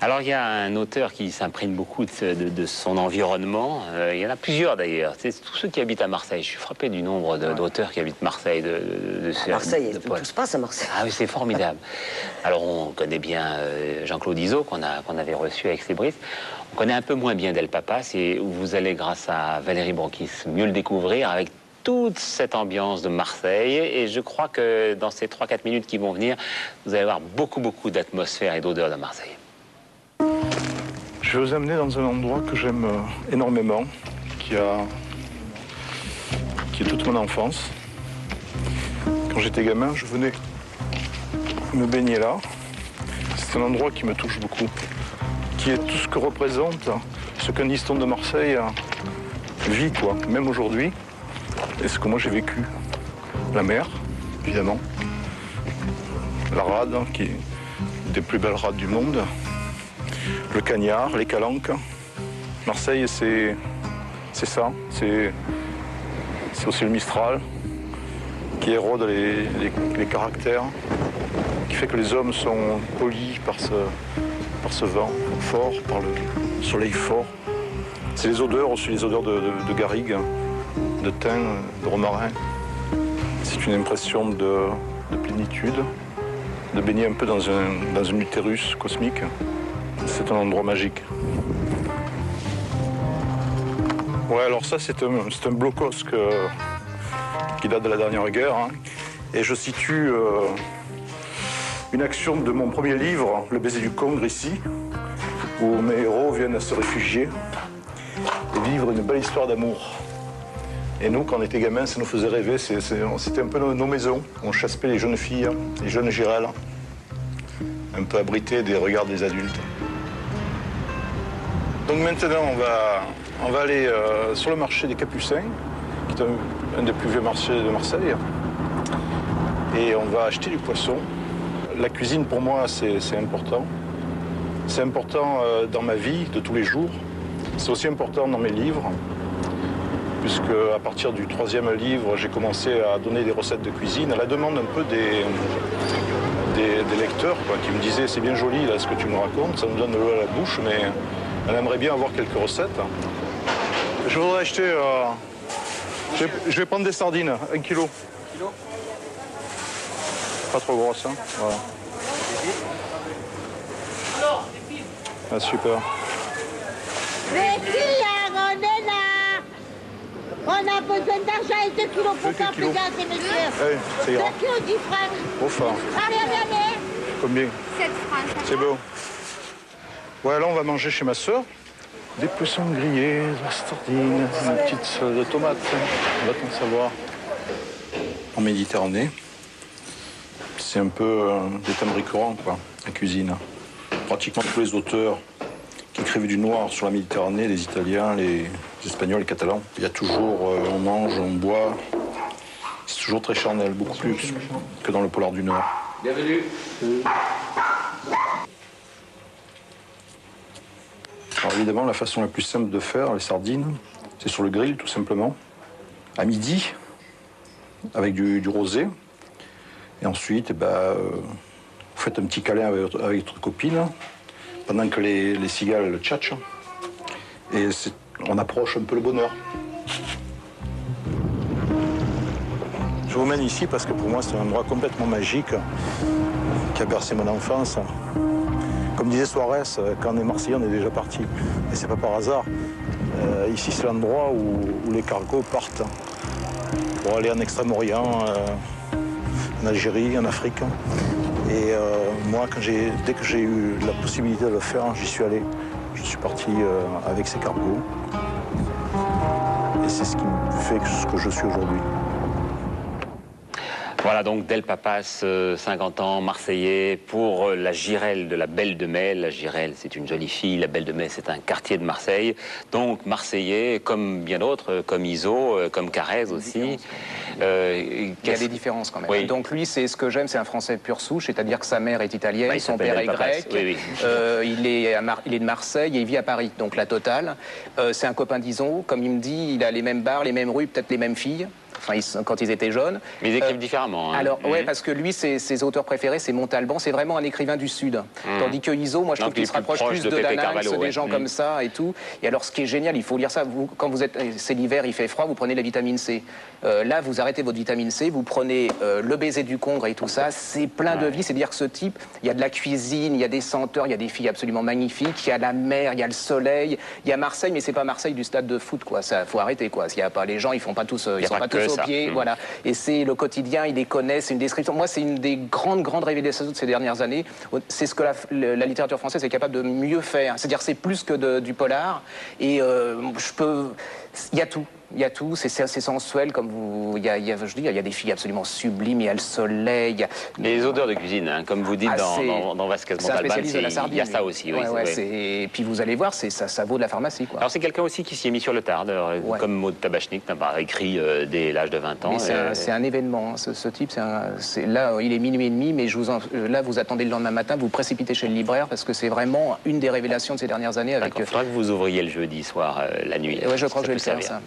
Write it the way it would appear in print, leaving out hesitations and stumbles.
Alors, il y a un auteur qui s'imprègne beaucoup de son environnement. Il y en a plusieurs, d'ailleurs. C'est tous ceux qui habitent à Marseille. Je suis frappé du nombre d'auteurs qui habitent Marseille. Marseille, tout se passe à Marseille. Ah oui, c'est formidable. Alors, on connaît bien Jean-Claude Izzo, qu'on avait reçu avec Sébris. On connaît un peu moins bien Del Papas, et vous allez, grâce à Valérie Bronkis, mieux le découvrir avec toute cette ambiance de Marseille. Et je crois que dans ces 3-4 minutes qui vont venir, vous allez avoir beaucoup d'atmosphère et d'odeur de Marseille. Je vais vous amener dans un endroit que j'aime énormément, qui est toute mon enfance. Quand j'étais gamin, je venais me baigner là. C'est un endroit qui me touche beaucoup, qui est tout ce que représente ce qu'un histon de Marseille vit, quoi, même aujourd'hui, et ce que moi j'ai vécu. La mer, évidemment, la rade, qui est une des plus belles rades du monde, le cagnard, les calanques. Marseille, c'est ça, c'est aussi le Mistral qui érode les caractères, qui fait que les hommes sont polis par ce vent fort, par le soleil fort. C'est les odeurs aussi, les odeurs de garrigue, de thym, de romarin. C'est une impression de plénitude, de baigner un peu dans un utérus cosmique. C'est un endroit magique. Ouais, alors ça, c'est un blocos qui date de la dernière guerre. Hein. Et je situe une action de mon premier livre, Le baiser du Congre, ici, où mes héros viennent à se réfugier et vivre une belle histoire d'amour. Et nous, quand on était gamins, ça nous faisait rêver. C'était un peu nos maisons. On chassait les jeunes filles, les jeunes girelles, un peu abritées des regards des adultes. Donc maintenant, on va aller sur le marché des Capucins, qui est un des plus vieux marchés de Marseille. Et on va acheter du poisson. La cuisine, pour moi, c'est important. C'est important dans ma vie de tous les jours. C'est aussi important dans mes livres, puisque à partir du 3e livre, j'ai commencé à donner des recettes de cuisine à la demande un peu des lecteurs, quoi, qui me disaient « c'est bien joli là, ce que tu me racontes, ça me donne de l'eau à la bouche, mais on aimerait bien avoir quelques recettes. » Je voudrais acheter... je vais prendre des sardines, 1 kilo. Pas trop grosses, hein. Voilà. Ah, super. Les filles, on est là. On a besoin d'argent et 2 kilos pour faire plaisir à ces messieurs. Oui, c'est 2 grand. kilos 10 francs. Au fort. Allez. Combien? 7 francs. C'est beau. Ouais, là, on va manger chez ma sœur. Des poissons grillés, de la sardine, une petite sauce de tomates. On va t'en savoir. En Méditerranée, c'est un peu des thèmes récurrents, quoi, la cuisine. Pratiquement tous les auteurs qui écrivent du noir sur la Méditerranée, les Italiens, les Espagnols, les Catalans, il y a toujours, on mange, on boit. C'est toujours très charnel, beaucoup plus que dans le polar du Nord. Bienvenue. Alors évidemment, la façon la plus simple de faire les sardines, c'est sur le grill, tout simplement. À midi, avec du rosé. Et ensuite, vous faites un petit câlin avec votre copine, pendant que les cigales le tchatchent. Et on approche un peu le bonheur. Je vous mène ici parce que pour moi, c'est un endroit complètement magique qui a bercé mon enfance. Comme disait Suarez, quand on est Marseillais, on est déjà parti. Et c'est pas par hasard. Ici, c'est l'endroit où les cargos partent pour aller en Extrême-Orient, en Algérie, en Afrique. Et moi, dès que j'ai eu la possibilité de le faire, j'y suis allé. Je suis parti avec ces cargos. Et c'est ce qui me fait ce que je suis aujourd'hui. Voilà donc Del Papas, 50 ans, Marseillais, pour la Girelle de la Belle de Mai. La Girelle, c'est une jolie fille, la Belle de Mai, c'est un quartier de Marseille. Donc Marseillais, comme bien d'autres, comme Izzo, comme Carrez aussi. Il y a des différences quand même. Oui. Donc lui, c'est ce que j'aime, c'est un Français pur souche, c'est-à-dire que sa mère est italienne, son père est grec, oui. il est de Marseille et il vit à Paris, donc la totale. C'est un copain d'Izzo, comme il me dit, il a les mêmes bars, les mêmes rues, peut-être les mêmes filles. quand ils étaient jeunes. Mais ils écrivent différemment. Hein. Alors, ouais, parce que lui, ses auteurs préférés, c'est Montalban, c'est vraiment un écrivain du Sud. Tandis que Iso, moi, je trouve qu'il se rapproche plus de Danax, des gens comme ça et tout. Et alors, ce qui est génial, il faut lire ça, quand vous êtes, c'est l'hiver, il fait froid, vous prenez la vitamine C. Là, vous arrêtez votre vitamine C, vous prenez le baiser du Congre et tout ça, c'est plein de vie. C'est-à-dire que ce type, il y a de la cuisine, il y a des senteurs, il y a des filles absolument magnifiques, il y a la mer, il y a le soleil, il y a Marseille, mais c'est pas Marseille du stade de foot, quoi. Ça, faut arrêter, quoi. S'il y a pas les gens, ils font pas tous, ils sont pas tous au pied, voilà. Et c'est le quotidien, ils les connaissent, c'est une description. Moi, c'est une des grandes révélations de ces dernières années. C'est ce que la littérature française est capable de mieux faire. C'est-à-dire, c'est plus que du polar. Et il y a tout. Il y a tout, c'est sensuel, comme vous. Il y a des filles absolument sublimes, il y a le soleil. Les odeurs de cuisine, hein, comme vous dites dans Vasquez Montalban, il y a ça aussi. Oui, et puis vous allez voir, ça vaut de la pharmacie. Quoi. Alors c'est quelqu'un aussi qui s'y est mis sur le tard, comme Maud Tabachnik n'a écrit dès l'âge de 20 ans. C'est un événement, hein, ce type. Là, il est minuit et demi, mais là, vous attendez le lendemain matin, vous précipitez chez le libraire, parce que c'est vraiment une des révélations de ces dernières années. Il faudra que vous ouvriez le jeudi soir, la nuit. Oui, je crois que je vais le faire, ça.